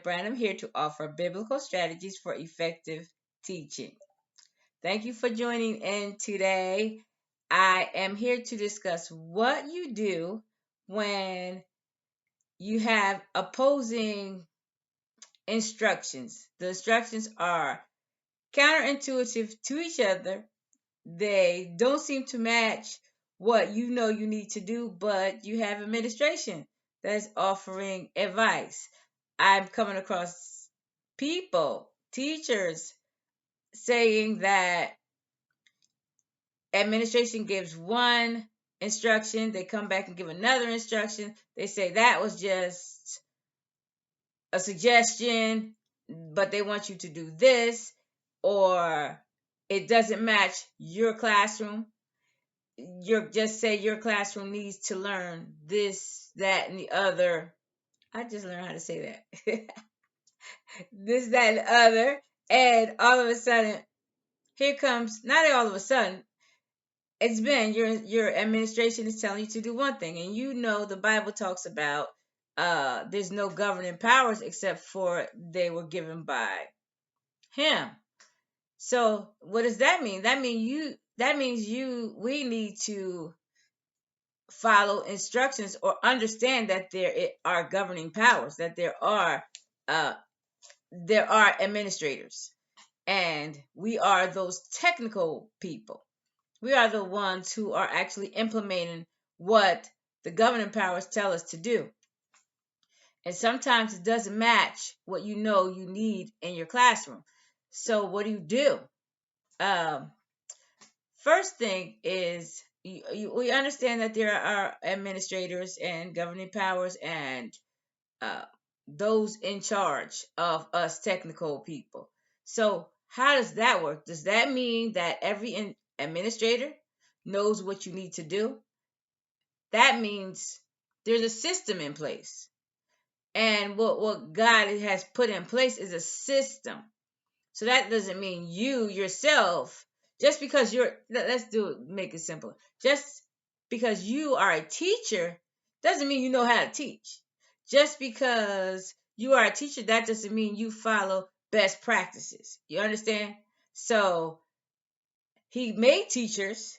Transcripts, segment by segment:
Brand. I'm here to offer biblical strategies for effective teaching. Thank you for joining in today. I am here to discuss what you do when you have opposing instructions. The instructions are counterintuitive to each other. They don't seem to match what you know you need to do, but you have administration that's offering advice. I'm coming across people, teachers, saying that administration gives one instruction, they come back and give another instruction. They say that was just a suggestion, but they want you to do this, or it doesn't match your classroom. You're just say your classroom needs to learn this, that, and the other. I just learned how to say that. This, that, and the other. And all of a sudden, here comes, not all of a sudden, it's been your administration is telling you to do one thing. And you know the Bible talks about there's no governing powers except for they were given by him. So what does that mean? That means we need to follow instructions or understand that there are governing powers, that uh, there are administrators, and we are those technical people. We are the ones who are actually implementing what the governing powers tell us to do. And sometimes it doesn't match what you know you need in your classroom. So what do? Um, First thing is we understand that there are administrators and governing powers and uh, those in charge of us technical people. So how does that work? Does that mean that every administrator knows what you need to do? That means there's a system in place. And what God has put in place is a system. So that doesn't mean you yourself, just because let's make it simple. Just because you are a teacher doesn't mean you know how to teach. Just because you are a teacher, that doesn't mean you follow best practices. You understand? So he made teachers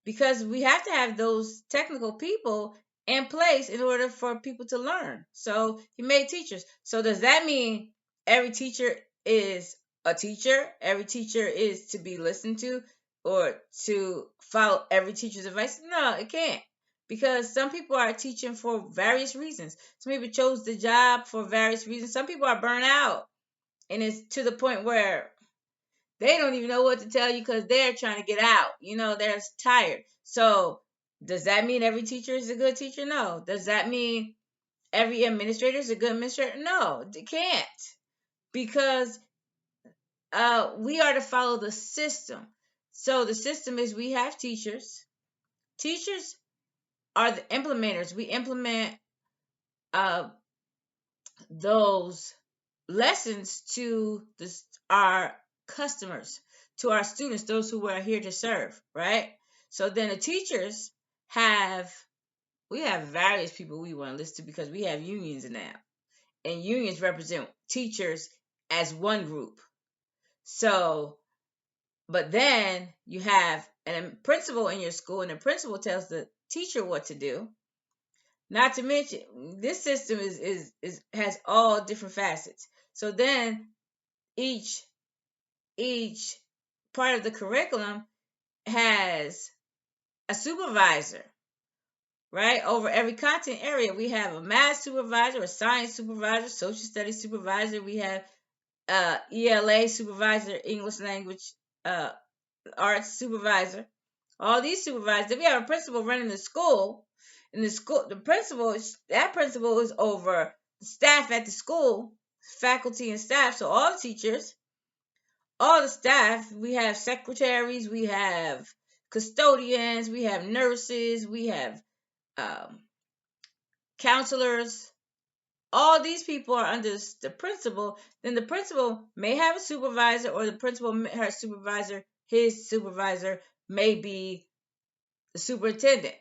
because we have to have those technical people in place in order for people to learn. So he made teachers. So does that mean every teacher is a teacher? Every teacher is to be listened to or to follow every teacher's advice? No, it can't. Because some people are teaching for various reasons. Some people chose the job for various reasons. Some people are burnt out. And it's to the point where they don't even know what to tell you because they're trying to get out. They're tired. So, does that mean every teacher is a good teacher? No. Does that mean every administrator is a good administrator? No, it can't. Because we are to follow the system. So, the system is we have teachers. Teachers are the implementers. We implement uh, those lessons to our customers, to our students, those who are here to serve, right? So then the teachers we have various people we want to listen to because we have unions now. And unions represent teachers as one group. So, but then you have a principal in your school, and the principal tells the teacher what to do. Not to mention, this system has all different facets. So then each each part of the curriculum has a supervisor, right? Over every content area, we have a math supervisor, a science supervisor, social studies supervisor. We have ELA supervisor, English language uh, arts supervisor. All these supervisors. We have a principal running the school. In the school, that principal is over staff at the school, faculty and staff. So all the staff, we have secretaries, we have custodians, we have nurses, we have um, counselors. All these people are under the principal. Then the principal may have a supervisor, or the principal, her supervisor, his supervisor may be the superintendent,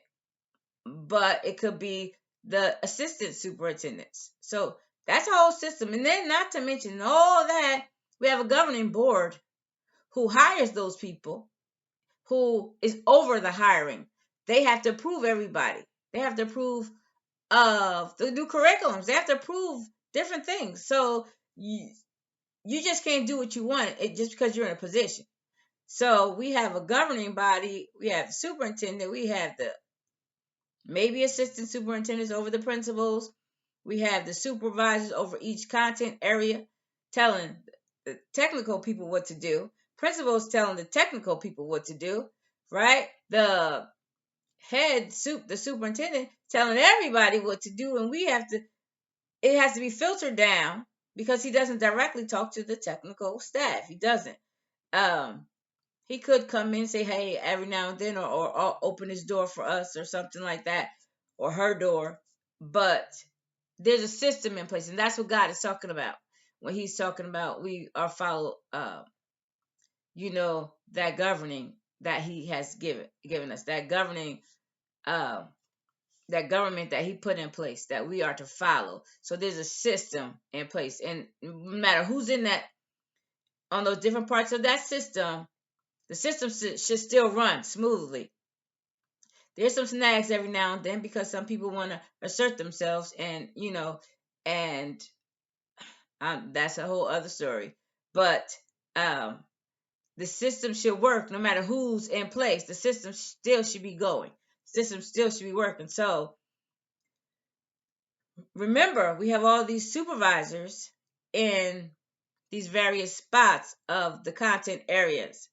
but it could be the assistant superintendents. So That's a whole system. And then, not to mention all that, we have a governing board who hires those people, who is over the hiring. They have to approve everybody. They have to approve of the new curriculums. They have to approve different things. So you just can't do what you want just because you're in a position. So we have a governing body. We have the superintendent. We have the maybe assistant superintendents over the principals. We have the supervisors over each content area telling the technical people what to do. Principals telling the technical people what to do, right? The superintendent telling everybody what to do, and it has to be filtered down because he doesn't directly talk to the technical staff. He doesn't. Um, he could come in and say, hey, every now and then, or open his door for us or something like that, or her door. But there's a system in place, and that's what God is talking about when he's talking about we are follow, that governing that he has given us, that governing, uh, that government that he put in place that we are to follow. So there's a system in place, and no matter who's in that, on those different parts of that system, the system should still run smoothly. There's some snags every now and then because some people want to assert themselves, and that's a whole other story. But um, the system should work no matter who's in place. The system still should be going. The system still should be working. So remember, we have all these supervisors in these various spots of the content areas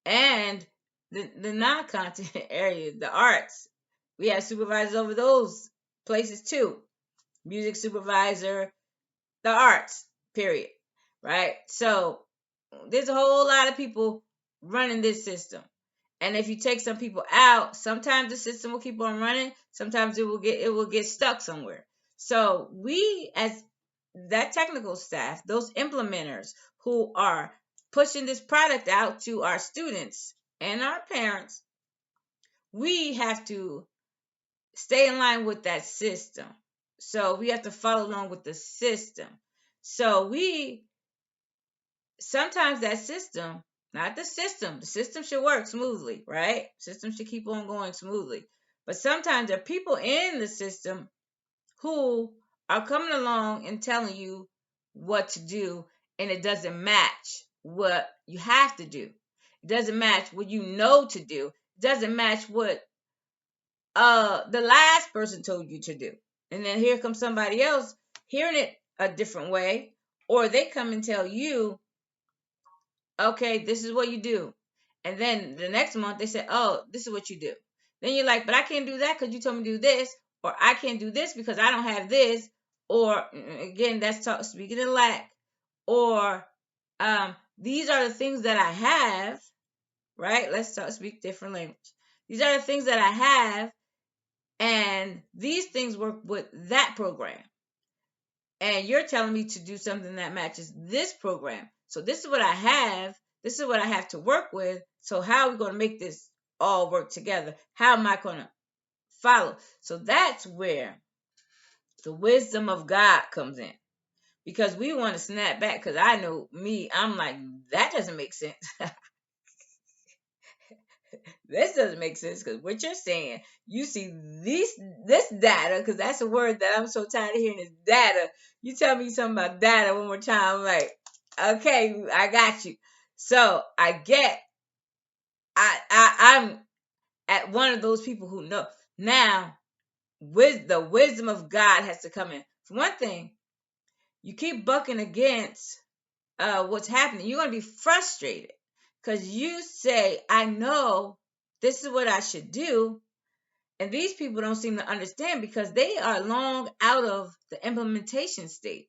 and the non-content areas, the arts. We have supervisors over those places too. Music supervisor, the arts, period. Right? So there's a whole lot of people running this system. And if you take some people out, sometimes the system will keep on running. Sometimes it will get stuck somewhere. So we, as that technical staff, those implementers who are pushing this product out to our students and our parents, we have to stay in line with that system. So we have to follow along with the system. So we sometimes that system, not the system should work smoothly, right? System should keep on going smoothly. But sometimes there are people in the system who are coming along and telling you what to do, and it doesn't match what you have to do. It doesn't match what you know to do. It doesn't match what the last person told you to do. And then here comes somebody else hearing it a different way, or they come and tell you, okay, this is what you do. And then the next month they say, oh, this is what you do. Then you're like, but I can't do that because you told me to do this, or I can't do this because I don't have this, or again, that's speaking of lack, or these are the things that I have, right? Speak different language. These are the things that I have, and these things work with that program. And you're telling me to do something that matches this program. So this is what I have. This is what I have to work with. So how are we going to make this all work together? How am I going to follow? So that's where the wisdom of God comes in. Because we want to snap back. Because I know me, I'm like, that doesn't make sense. This doesn't make sense because what you're saying, you see this data, because that's a word that I'm so tired of hearing is data. You tell me something about data one more time, I'm like, okay, I got you. So I'm at one of those people who know now. With the wisdom of God has to come in. For one thing, you keep bucking against what's happening, you're going to be frustrated because you say, I know this is what I should do. And these people don't seem to understand because they are long out of the implementation stage.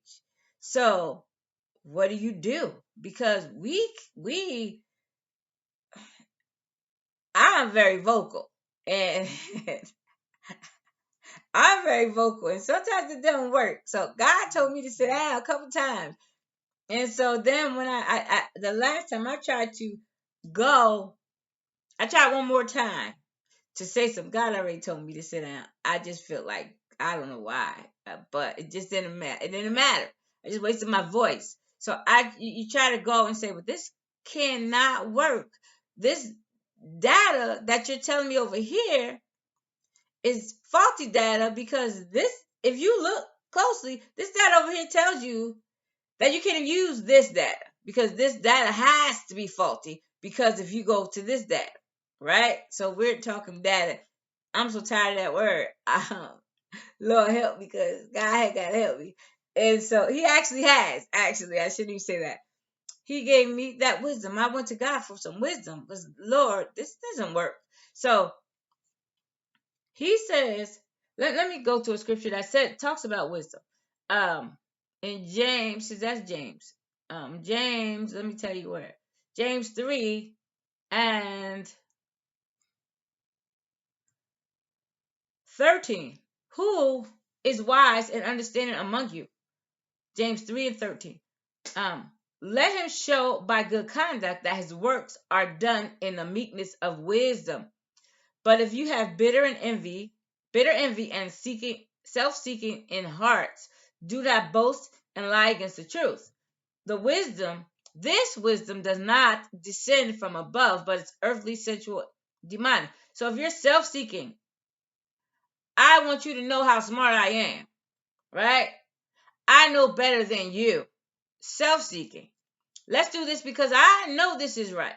So what do? Because I'm very vocal, and I'm very vocal, and sometimes it doesn't work. So God told me to sit down a couple times. And so then when I the last time I tried to go, I tried one more time to say something. God already told me to sit down. I just felt like I don't know why, but it just didn't matter. It didn't matter. I just wasted my voice. So you try to go and say, well, this cannot work. This data that you're telling me over here is faulty data, because this, if you look closely, this data over here tells you that you can't use this data, because this data has to be faulty, because if you go to this data, right? So we're talking data. I'm so tired of that word. Lord help me, because God had got to help me. And so he actually has. Actually, I shouldn't even say that. He gave me that wisdom. I went to God for some wisdom, because Lord, this doesn't work. So he says, let me go to a scripture that talks about wisdom. In James, says that's James. James, let me tell you where. James 3 and 13. Who is wise and understanding among you? James 3 and 13. Let him show by good conduct that his works are done in the meekness of wisdom. But if you have bitter envy and self-seeking in hearts, do not boast and lie against the truth. This wisdom does not descend from above, but it's earthly, sensual, demonic. So if you're self-seeking, I want you to know how smart I am, right? I know better than you. Self-seeking. Let's do this because I know this is right.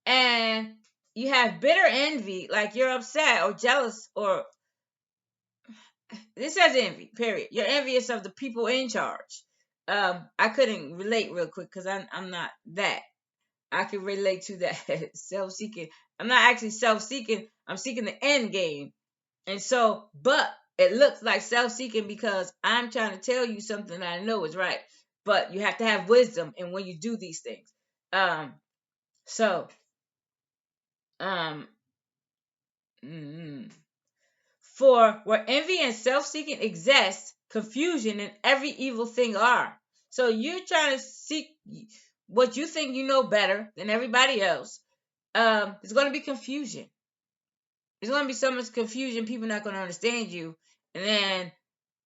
And you have bitter envy, like you're upset or jealous, or this says envy, period. You're envious of the people in charge. I couldn't relate real quick because I'm not that. I can relate to that self-seeking. I'm not actually self-seeking. I'm seeking the end game. And so, but it looks like self-seeking because I'm trying to tell you something that I know is right. But you have to have wisdom and when you do these things. So, um, for where envy and self-seeking exist, confusion and every evil thing are. So you're trying to seek what you think you know better than everybody else. There's going to be confusion. There's going to be so much confusion, people not going to understand you, and then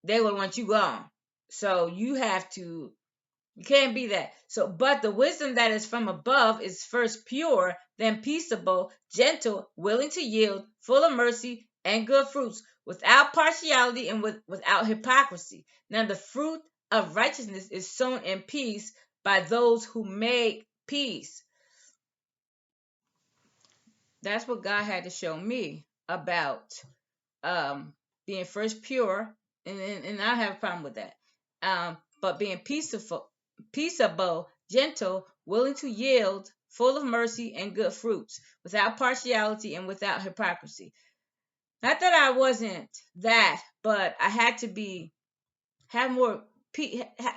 they will want you gone. So you can't be that. So, but the wisdom that is from above is first pure, then peaceable, gentle, willing to yield, full of mercy and good fruits, without partiality and without hypocrisy. Now the fruit of righteousness is sown in peace by those who make peace. That's what God had to show me about being first pure, and I have a problem with that. But being peaceable, gentle, willing to yield, full of mercy and good fruits, without partiality and without hypocrisy. Not that I wasn't that, but I had to have more,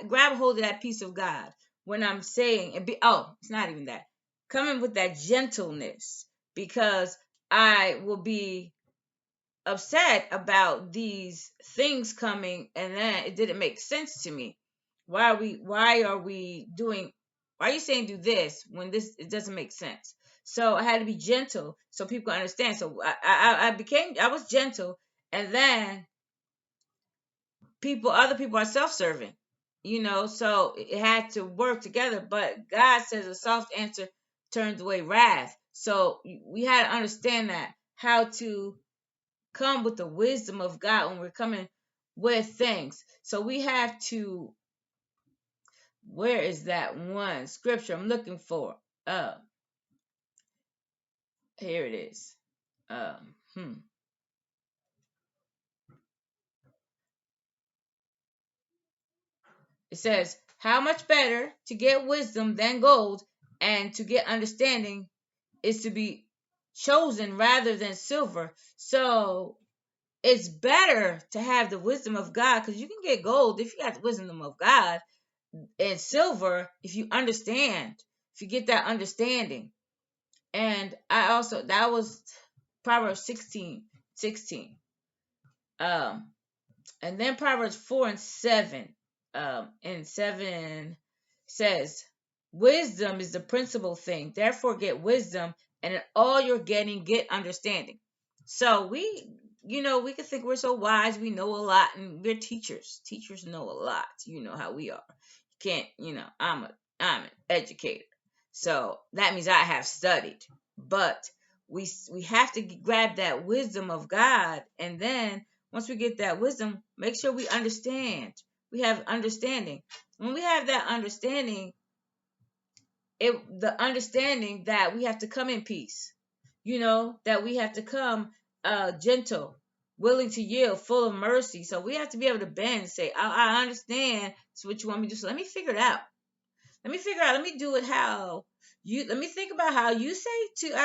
grab a hold of that peace of God when I'm saying, it's not even that. Coming with that gentleness, because I will be upset about these things coming, and then it didn't make sense to me. Why are you saying do this when it doesn't make sense? So I had to be gentle so people understand. So I was gentle, and then other people are self-serving, so it had to work together. But God says a soft answer turns away wrath. So we had to understand that, how to come with the wisdom of God when we're coming with things. So we have to, where is that one scripture I'm looking for? Here it is. It says, how much better to get wisdom than gold, and to get understanding is to be chosen rather than silver. So it's better to have the wisdom of God, because you can get gold if you got the wisdom of God, and silver if you understand, if you get that understanding. And I also, that was Proverbs 16:16. And then Proverbs 4 and 7. And 7 says, wisdom is the principal thing. Therefore get wisdom, and in all you're getting, get understanding. So we can think we're so wise, we know a lot, and we're teachers. Teachers know a lot. You know how we are. You can't, I'm an educator. So that means I have studied. But we have to grab that wisdom of God, and then once we get that wisdom, make sure we understand. We have understanding. When we have that understanding, the understanding that we have to come in peace, that we have to come gentle, willing to yield, full of mercy. So we have to be able to bend and say, I understand. So what you want me to do, so let me figure it out. Let me do it how you, let me think about how you say to,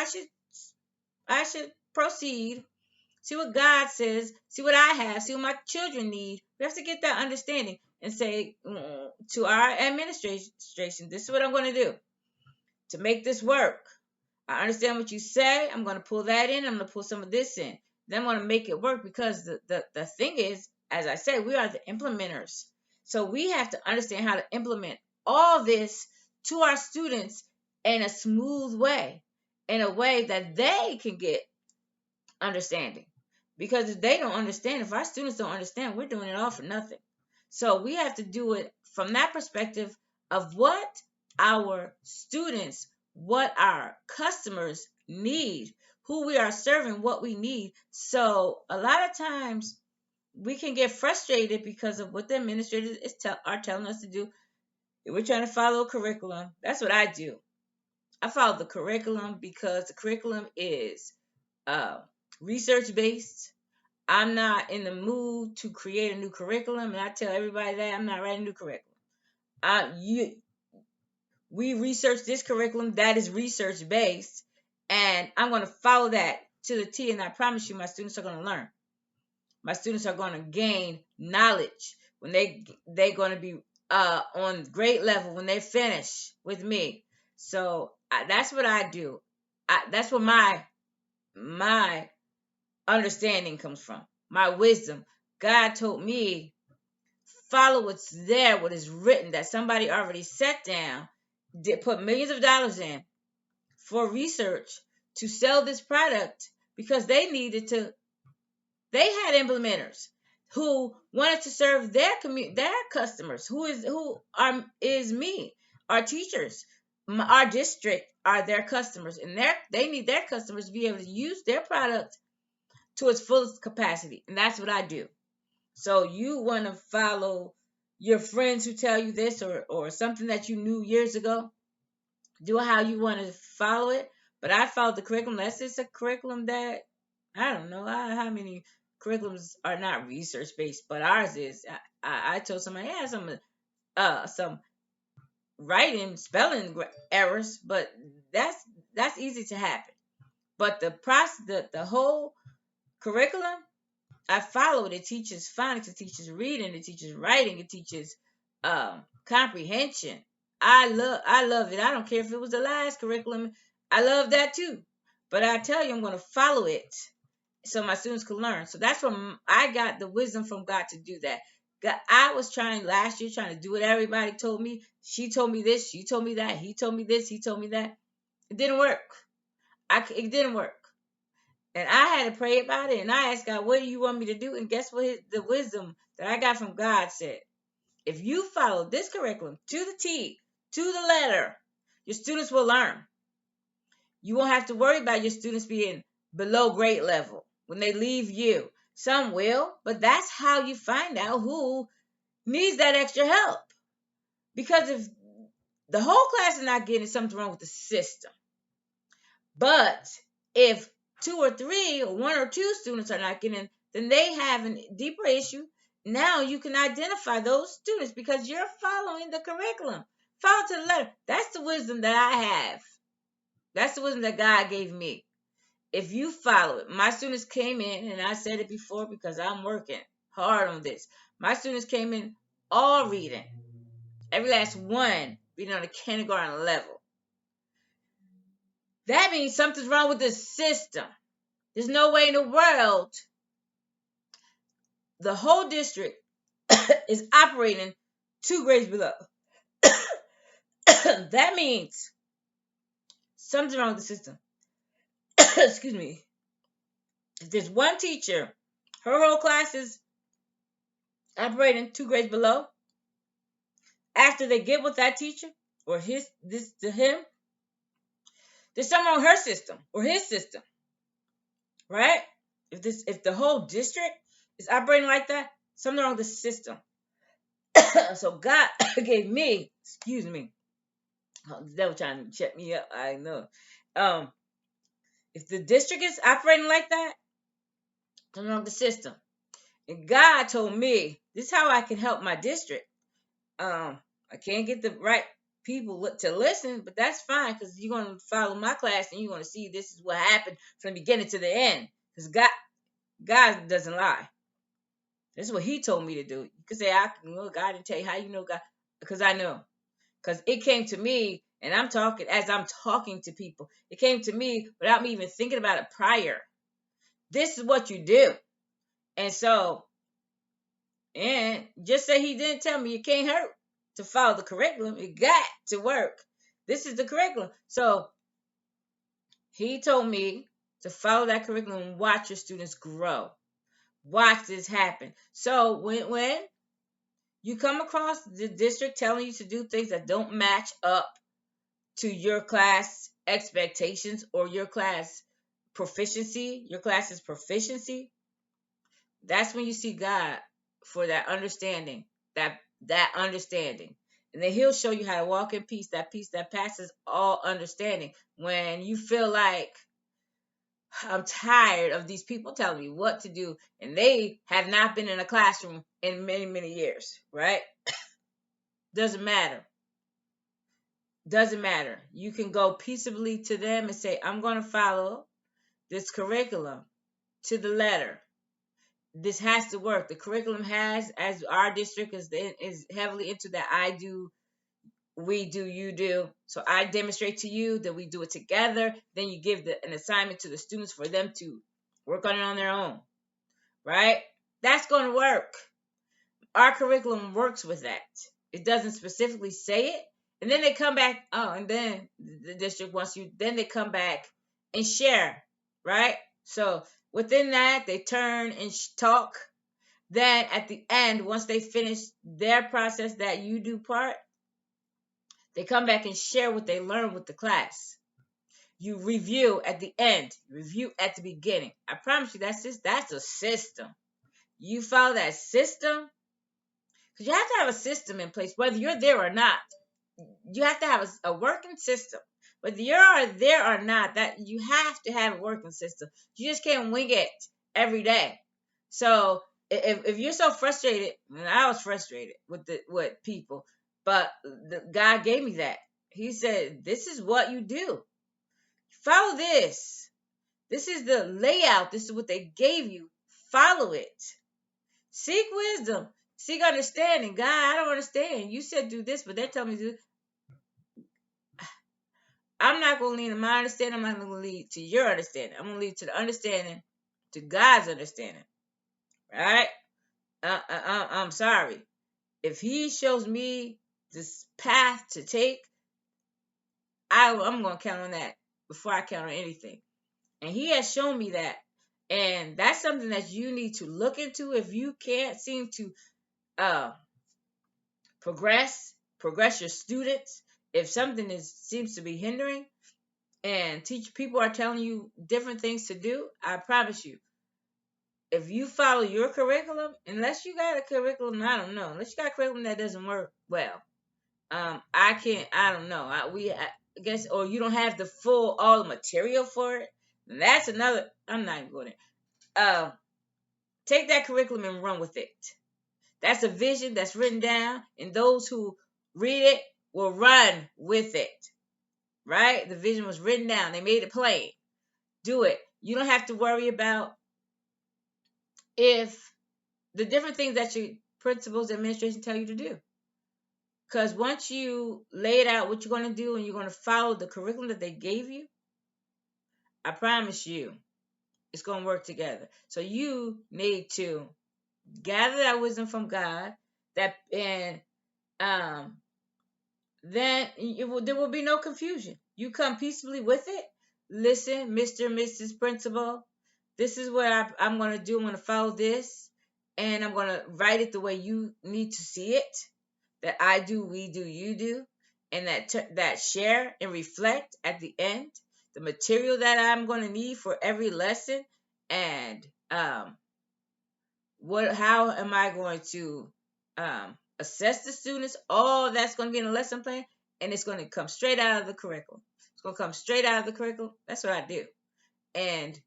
I should proceed. See what God says, see what I have, see what my children need. We have to get that understanding and say, to our administration, this is what I'm going to do to make this work. I understand what you say. I'm going to pull that in. I'm going to pull some of this in. Then I'm going to make it work, because the thing is, as I said, we are the implementers. So we have to understand how to implement all this to our students in a smooth way, in a way that they can get understanding. Because if they don't understand, if our students don't understand, we're doing it all for nothing. So we have to do it from that perspective of what our students, what our customers need, who we are serving, what we need. So a lot of times we can get frustrated because of what the administrators are telling us to do. We're trying to follow a curriculum. That's what I do. I follow the curriculum because the curriculum is uh, research based. I'm not in the mood to create a new curriculum, and I tell everybody that I'm not writing a new curriculum. We research this curriculum that is research based, and I'm going to follow that to the T. And I promise you, my students are going to learn. My students are going to gain knowledge when they're going to be on great level when they finish with me. So that's what I do. That's where my understanding comes from, my wisdom. God told me, follow what's there, what is written, that somebody already sat down, did put millions of dollars in for research to sell this product, because they had implementers who wanted to serve their their customers, who is me, our teachers, our district are their customers, and they need their customers to be able to use their product to its fullest capacity. And that's what I do. So you want to follow your friends who tell you this, or something that you knew years ago. Do how you want to follow it. But I followed the curriculum. That's just a curriculum that, I don't know how many curriculums are not research based, but ours is. I told somebody, yeah, some writing spelling errors, but that's easy to happen. But the process, the whole curriculum, I follow it. It teaches phonics, it teaches reading, it teaches writing, it teaches comprehension. I love it. I don't care if it was the last curriculum. I love that too. But I tell you, I'm going to follow it so my students can learn. So that's when I got the wisdom from God to do that. I was trying last year, trying to do what everybody told me. She told me this, she told me that, he told me this, he told me that. It didn't work. It didn't work. And I had to pray about it, and I asked God, what do you want me to do? And guess what? The wisdom that I got from God said, if you follow this curriculum to the T, to the letter, your students will learn. You won't have to worry about your students being below grade level when they leave you. Some will, but that's how you find out who needs that extra help. Because if the whole class is not getting, something wrong with the system. But if 2 or 3 or 1 or 2 students are not getting, then they have a deeper issue. Now you can identify those students because you're following the curriculum. Follow to the letter. That's the wisdom that I have. That's the wisdom that God gave me. If you follow it, my students came in, and I said it before because I'm working hard on this. My students came in all reading, every last one reading on a kindergarten level. That means something's wrong with the system. There's no way in the world the whole district is operating 2 grades below. That means something's wrong with the system. Excuse me. If there's one teacher Her whole class is operating 2 grades below. After they get with that teacher or him, there's something wrong with her system or his system, right? If the whole district is operating like that, something wrong with the system. So God gave me, excuse me, oh, the devil trying to check me up. I know. If the district is operating like that, something wrong with the system. And God told me this is how I can help my district. I can't get the right people to listen, but that's fine because you're going to follow my class and you're going to see this is what happened from the beginning to the end. Because God doesn't lie. This is what He told me to do. You could say, God didn't tell you. How you know God? Because I know. Because it came to me, and I'm talking to people. It came to me without me even thinking about it prior. This is what you do. And so, and just say He didn't tell me, it can't hurt to follow the curriculum. It got to work. This is the curriculum. So He told me to follow that curriculum and watch your students grow. Watch this happen. So when you come across the district telling you to do things that don't match up to your class expectations or your class proficiency, your class's proficiency, that's when you see God for that understanding, that understanding. And then He'll show you how to walk in peace that passes all understanding. When you feel like, I'm tired of these people telling me what to do, and they have not been in a classroom in many, many years, right? Doesn't matter. Doesn't matter. You can go peaceably to them and say, I'm going to follow this curriculum to the letter. This has to work. The curriculum has, as our district is heavily into that I do, we do, you do. So I demonstrate to you that we do it together. Then you give an assignment to the students for them to work on it on their own, right? That's going to work. Our curriculum works with that. It doesn't specifically say it. And then they come back, and then the district wants you, then they come back and share, right? So within that, they turn and talk. Then at the end, once they finish their process, that you do part, they come back and share what they learned with the class. You review at the end, review at the beginning. I promise you, that's a system. You follow that system, because you have to have a system in place, whether you're there or not. You have to have a working system. Whether you're there or not, that you have to have a working system. You just can't wing it every day. So if you're so frustrated, and I was frustrated with people, but God gave me that. He said, this is what you do. Follow this. This is the layout. This is what they gave you. Follow it. Seek wisdom. Seek understanding. God, I don't understand. You said do this, but they're telling me to do. I'm not going to lean to my understanding. I'm not going to lead to your understanding. I'm going to lead to the understanding, to God's understanding. Right? I'm sorry. If He shows me this path to take, I'm going to count on that before I count on anything. And He has shown me that. And that's something that you need to look into. If you can't seem to progress your students, if something seems to be hindering, and people are telling you different things to do, I promise you, if you follow your curriculum, unless you got a curriculum, I don't know, unless you got a curriculum that doesn't work well, I don't know, I guess, or you don't have all the material for it, that's another, I'm not even going to, take that curriculum and run with it. That's a vision that's written down, and those who read it will run with it. Right? The vision was written down. They made it plain. Do it. You don't have to worry about if the different things that your principals, administration tell you to do. Because once you lay it out what you're going to do and you're going to follow the curriculum that they gave you, I promise you, it's going to work together. So you need to gather that wisdom from God, and then there will be no confusion. You come peaceably with it. Listen, Mr. and Mrs. Principal, This is what I'm going to do. I'm going to follow this, and I'm going to write it the way you need to see it. That I do, we do, you do, and that share and reflect at the end the material that I'm going to need for every lesson, and how am I going to assess the students? All that's going to be in a lesson plan, and it's going to come straight out of the curriculum. It's going to come straight out of the curriculum. That's what I do, and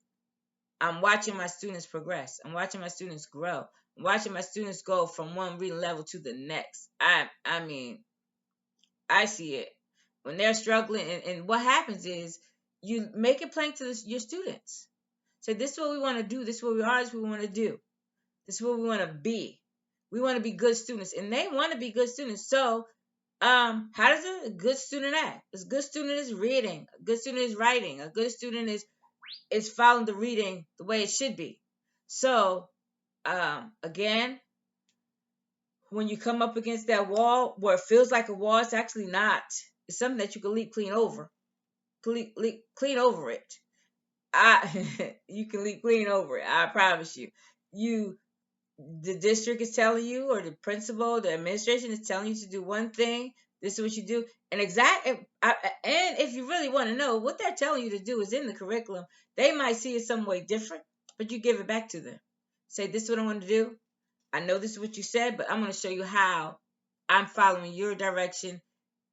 I'm watching my students progress. I'm watching my students grow. I'm watching my students go from one reading level to the next. I mean, I see it when they're struggling, and what happens is you make it plain to your students. Say, this is what we want to do. This is what we are. This is what we want to do. This is what we want to be. We want to be good students, and they want to be good students. So, how does a good student act? A good student is reading. A good student is writing. A good student is following the reading the way it should be. So, again, when you come up against that wall where it feels like a wall, it's actually not. It's something that you can leap clean over. Clean over it. You can leap clean over it. I promise you. The district is telling you, or the principal, the administration is telling you to do one thing. This is what you do. And if you really want to know what they're telling you to do is in the curriculum, they might see it some way different, but you give it back to them. Say, this is what I want to do. I know this is what you said, but I'm going to show you how I'm following your direction.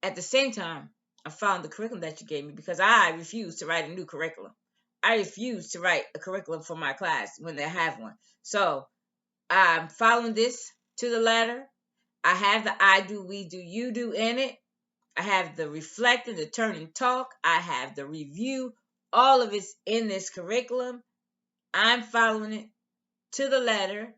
At the same time, I'm following the curriculum that you gave me, because I refuse to write a new curriculum. I refuse to write a curriculum for my class when they have one. So I'm following this to the letter. I have the I do, we do, you do in it. I have the reflect and the turn and talk. I have the review. All of it's in this curriculum. I'm following it to the letter.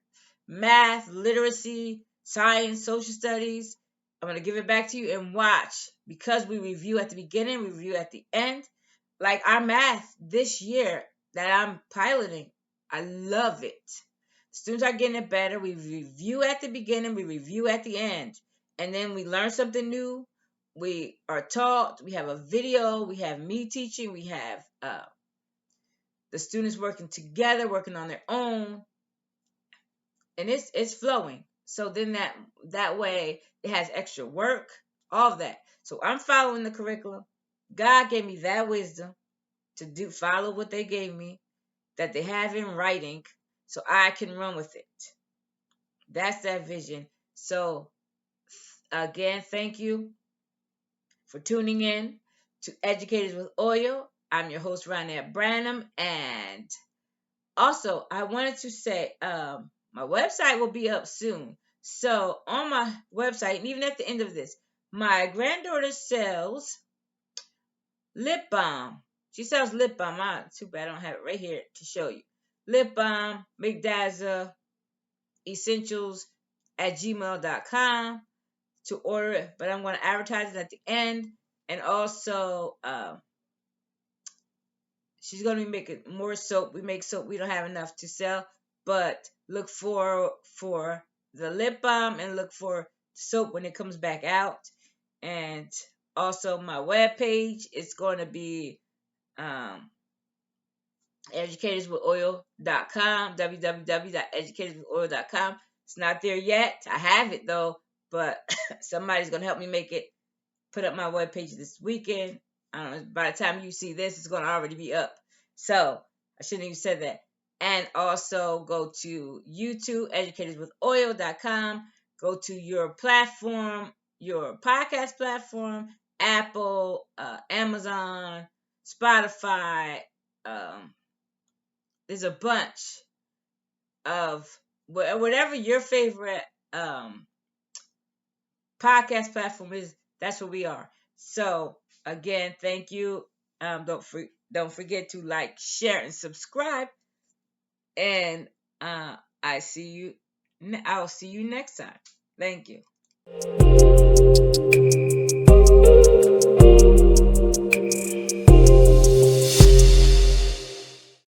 Math, literacy, science, social studies. I'm going to give it back to you and watch. Because we review at the beginning, we review at the end. Like our math this year that I'm piloting, I love it. Students are getting it better. We review at the beginning, we review at the end. And then we learn something new. We are taught, we have a video, we have me teaching, we have the students working together, working on their own. And it's flowing. So then that way it has extra work, all of that. So I'm following the curriculum. God gave me that wisdom to follow what they gave me, that they have in writing, so I can run with it. That's that vision. So again, thank you for tuning in to Educators with Oil. I'm your host, Ronette Branham, and also I wanted to say my website will be up soon. So on my website, and even at the end of this, my granddaughter sells lip balm. She sells lip balm. Too bad I don't have it right here to show you. Lip balm, McDazza, essentials at gmail.com to order it. But I'm going to advertise it at the end. And also, she's going to be making more soap. We make soap. We don't have enough to sell. But look for the lip balm, and look for soap when it comes back out. And also my webpage is going to be educatorswithoil.com, www.educatorswithoil.com. It's not there yet. I have it though, but somebody's going to help me make it, put up my webpage this weekend. I don't know, by the time you see this, it's going to already be up. So I shouldn't even said that. And also go to YouTube, educatorswithoil.com. Go to your platform, your podcast platform, Apple, Amazon, Spotify. There's a bunch of whatever your favorite podcast platform is. That's where we are. So again, thank you. Don't forget to like, share, and subscribe. And I will see you next time. Thank you.